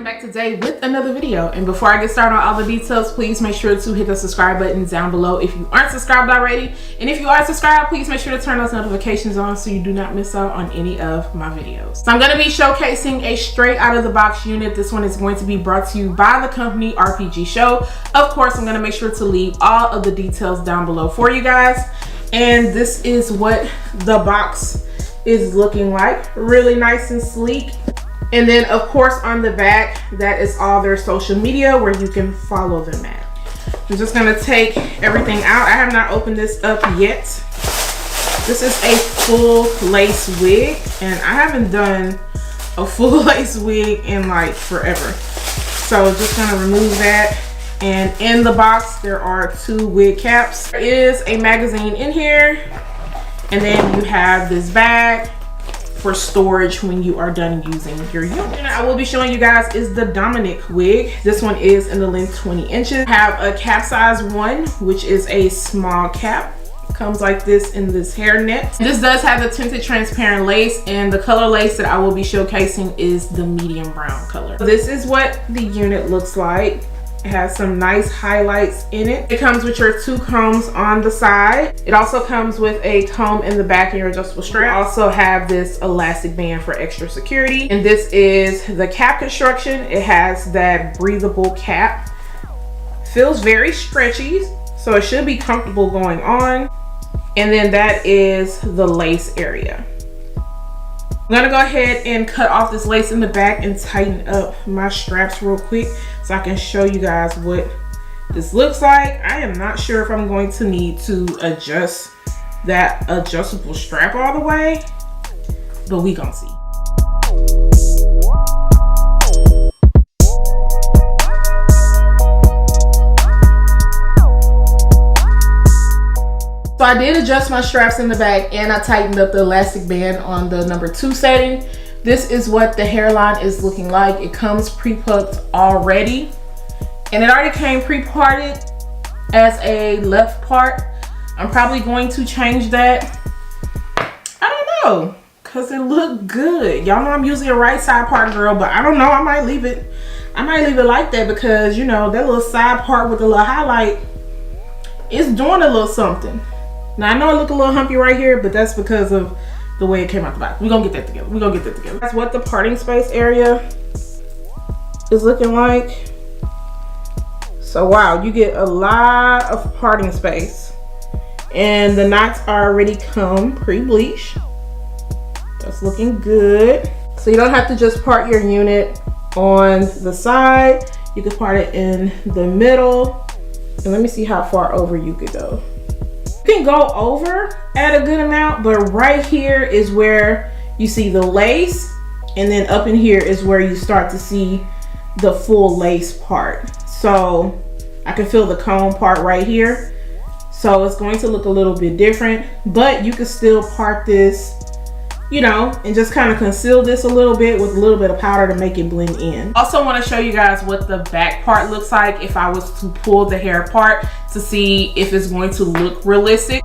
Back today with another video, and before I get started on all the details, please make sure to hit the subscribe button down below if you aren't subscribed already, and if you are subscribed, please make sure to turn those notifications on so you do not miss out on any of my videos. So I'm going to be showcasing a straight out of the box unit. This one is going to be brought to you by the company Rpgshow. Of course, I'm going to make sure to leave all of the details down below for you guys, and this is what the box is looking like. Really nice and sleek. And then of course on the back, that is all their social media where you can follow them at. I'm just gonna take everything out. I have not opened this up yet. This is a full lace wig, and I haven't done a full lace wig in like forever. So just gonna remove that. And in the box, there are 2 wig caps. There is a magazine in here. And then you have this bag for storage when you are done using your unit. I will be showing you guys is the Dominic wig. This one is in the length 20 inches. I have a cap size 1, which is a small cap. Comes like this in this hairnet. This does have the tinted transparent lace, and the color lace that I will be showcasing is the medium brown color. This is what the unit looks like. It has some nice highlights in it. It comes with your 2 combs on the side. It also comes with a comb in the back and your adjustable strap. I also have this elastic band for extra security. And this is the cap construction. It has that breathable cap. Feels very stretchy, so it should be comfortable going on. And then that is the lace area. I'm gonna go ahead and cut off this lace in the back and tighten up my straps real quick so I can show you guys what this looks like. I am not sure if I'm going to need to adjust that adjustable strap all the way, but we gonna see. So I did adjust my straps in the back, and I tightened up the elastic band on the number 2 setting. This is what the hairline is looking like. It comes pre-plucked already, and it already came pre-parted as a left part. I'm probably going to change that. I don't know, cause it looked good. Y'all know I'm usually a right side part girl, but I don't know, I might leave it like that, because you know, that little side part with the little highlight is doing a little something. Now I know I look a little humpy right here, but that's because of the way it came out the box. We're gonna get that together. That's what the parting space area is looking like. So wow, you get a lot of parting space. And the knots are already come pre-bleached. That's looking good. So you don't have to just part your unit on the side. You can part it in the middle. And let me see how far over you could go. You can go over at a good amount, but right here is where you see the lace, and then up in here is where you start to see the full lace part. So I can feel the comb part right here. So it's going to look a little bit different, but you can still part this, you know, and just kind of conceal this a little bit with a little bit of powder to make it blend in. Also want to show you guys what the back part looks like if I was to pull the hair apart to see if it's going to look realistic.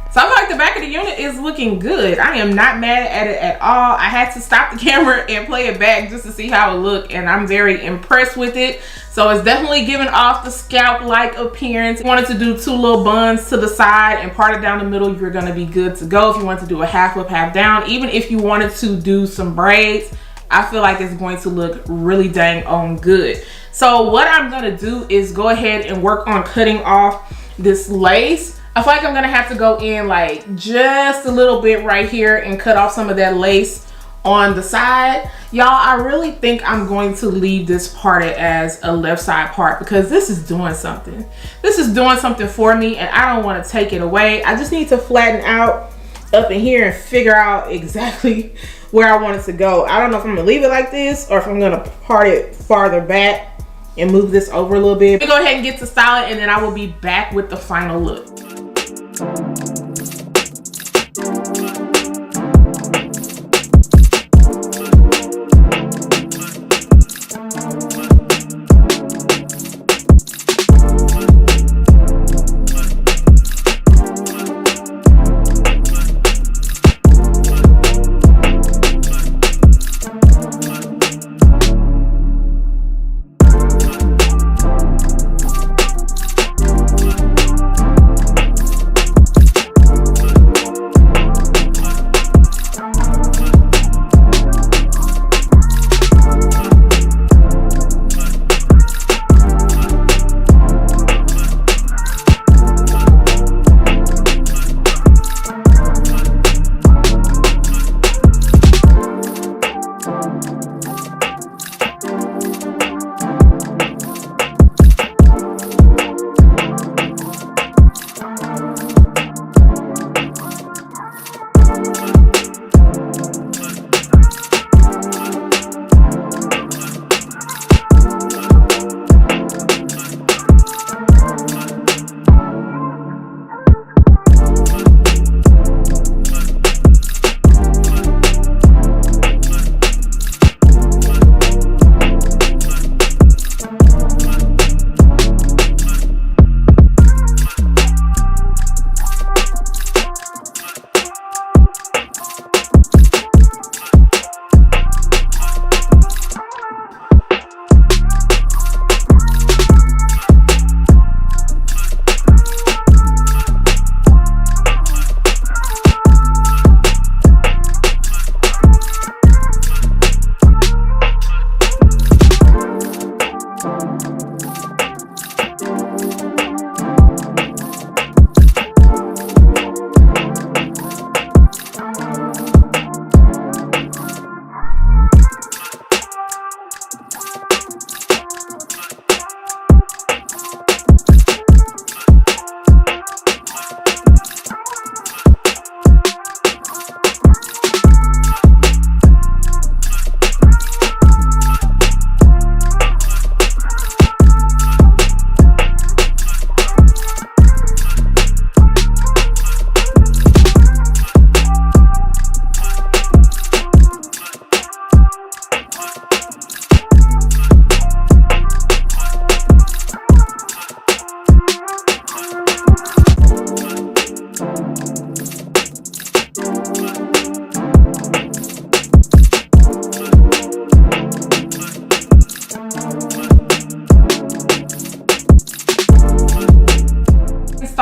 So I feel like the back of the unit is looking good. I am not mad at it at all. I had to stop the camera and play it back just to see how it looked, and I'm very impressed with it. So it's definitely giving off the scalp-like appearance. If you wanted to do 2 little buns to the side and part it down the middle, you're gonna be good to go. If you want to do a half up, half down, even if you wanted to do some braids, I feel like it's going to look really dang on good. So what I'm gonna do is go ahead and work on cutting off this lace. I feel like I'm gonna have to go in like just a little bit right here and cut off some of that lace on the side. Y'all, I really think I'm going to leave this parted as a left side part, because this is doing something. This is doing something for me, and I don't want to take it away. I just need to flatten out up in here and figure out exactly where I want it to go. I don't know if I'm gonna leave it like this or if I'm gonna part it farther back and move this over a little bit. Let me go ahead and get to styling, and then I will be back with the final look.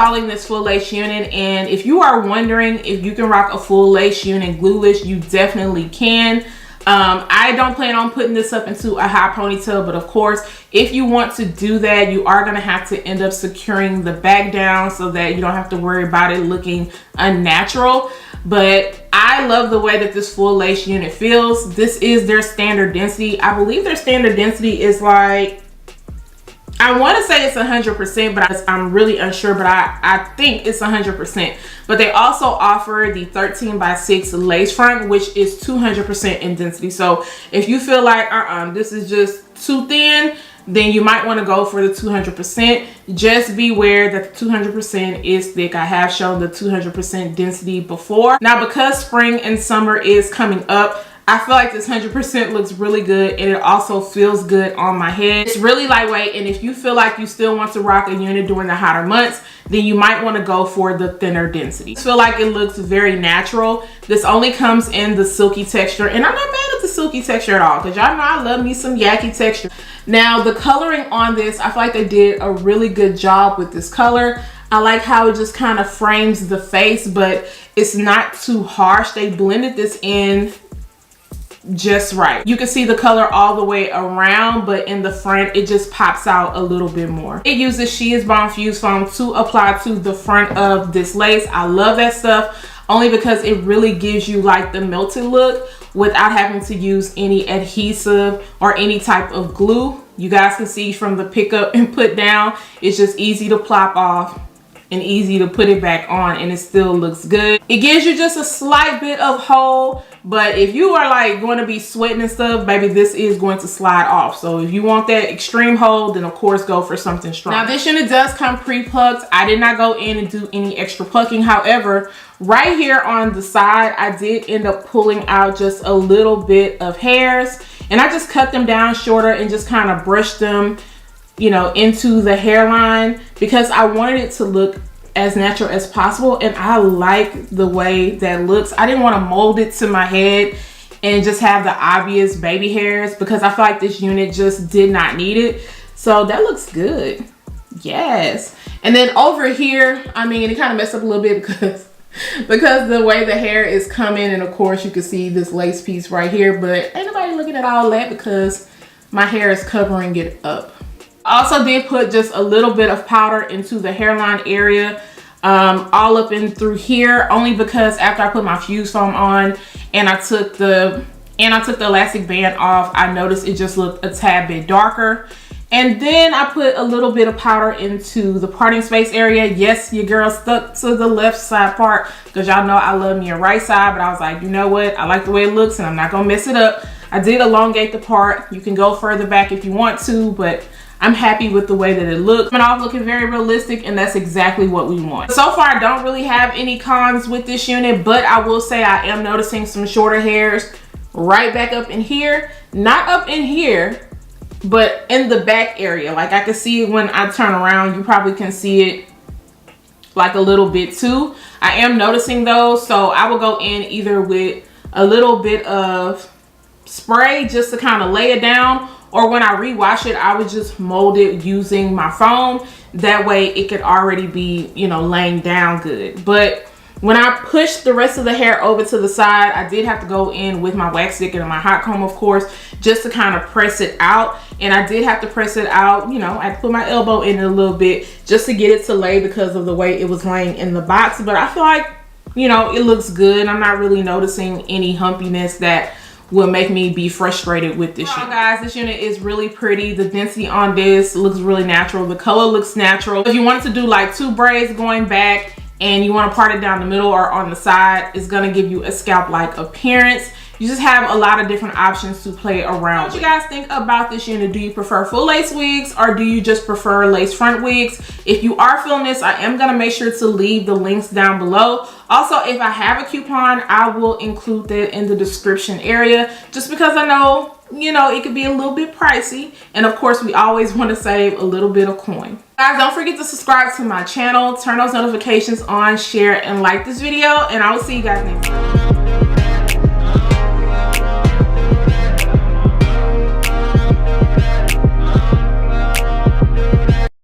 installing this full lace unit, and if you are wondering if you can rock a full lace unit glueless, you definitely can. I don't plan on putting this up into a high ponytail, but of course, if you want to do that, you are going to have to end up securing the back down so that you don't have to worry about it looking unnatural. But I love the way that this full lace unit feels. This is their standard density. I believe their standard density is like, I want to say it's 100%, but I'm really unsure, but I think it's 100%. But they also offer the 13x6 lace front, which is 200% in density. So if you feel like, this is just too thin, then you might want to go for the 200%. Just beware that the 200% is thick. I have shown the 200% density before. Now, because spring and summer is coming up, I feel like this 100% looks really good, and it also feels good on my head. It's really lightweight, and if you feel like you still want to rock a unit during the hotter months, then you might want to go for the thinner density. I feel like it looks very natural. This only comes in the silky texture, and I'm not mad at the silky texture at all, because y'all know I love me some yaki texture. Now, the coloring on this, I feel like they did a really good job with this color. I like how it just kind of frames the face, but it's not too harsh. They blended this in just right. You can see the color all the way around, but in the front it just pops out a little bit more. It uses She Is Bomb Fuse Foam to apply to the front of this lace. I love that stuff only because it really gives you like the melted look without having to use any adhesive or any type of glue. You guys can see from the pick up and put down, it's just easy to plop off and easy to put it back on, and it still looks good. It gives you just a slight bit of hold, but if you are like going to be sweating and stuff, baby, this is going to slide off. So if you want that extreme hold, then of course go for something strong. Now this unit does come pre-plucked. I did not go in and do any extra plucking. However, right here on the side, I did end up pulling out just a little bit of hairs, and I just cut them down shorter and just kind of brushed them, you know, into the hairline because I wanted it to look as natural as possible, and I like the way that looks. I didn't want to mold it to my head and just have the obvious baby hairs because I feel like this unit just did not need it. So that looks good. Yes. And then over here, I mean, it kind of messed up a little bit because the way the hair is coming, and of course you can see this lace piece right here, but ain't nobody looking at all that because my hair is covering it up. I also did put just a little bit of powder into the hairline area, all up in through here, only because after I put my fuse foam on and I took the elastic band off, I noticed it just looked a tad bit darker. And then I put a little bit of powder into the parting space area. Yes, your girl stuck to the left side part because y'all know I love me a right side, but I was like, you know what? I like the way it looks and I'm not gonna mess it up. I did elongate the part. You can go further back if you want to, but I'm happy with the way that it looks. Coming off looking very realistic, and that's exactly what we want. So far, I don't really have any cons with this unit, but I will say I am noticing some shorter hairs right back up in here. Not up in here, but in the back area. Like I can see it when I turn around. You probably can see it like a little bit too. I am noticing those, so I will go in either with a little bit of spray just to kind of lay it down, or when I rewash it, I would just mold it using my foam. That way it could already be, you know, laying down good. But when I pushed the rest of the hair over to the side, I did have to go in with my wax stick and my hot comb, of course, just to kind of press it out. And I did have to press it out, you know, I put my elbow in it a little bit just to get it to lay because of the way it was laying in the box. But I feel like, you know, it looks good. I'm not really noticing any humpiness that will make me be frustrated with this unit. Guys, this unit is really pretty. The density on this looks really natural. The color looks natural. If you wanted to do like 2 braids going back and you want to part it down the middle or on the side, it's going to give you a scalp-like appearance. You just have a lot of different options to play around with. What you guys think about this unit? Do you prefer full lace wigs or do you just prefer lace front wigs? If you are feeling this, I am going to make sure to leave the links down below. Also, if I have a coupon, I will include that in the description area just because I know, you know, it could be a little bit pricey. And of course, we always want to save a little bit of coin. Guys, don't forget to subscribe to my channel, turn those notifications on, share, and like this video. And I will see you guys next time.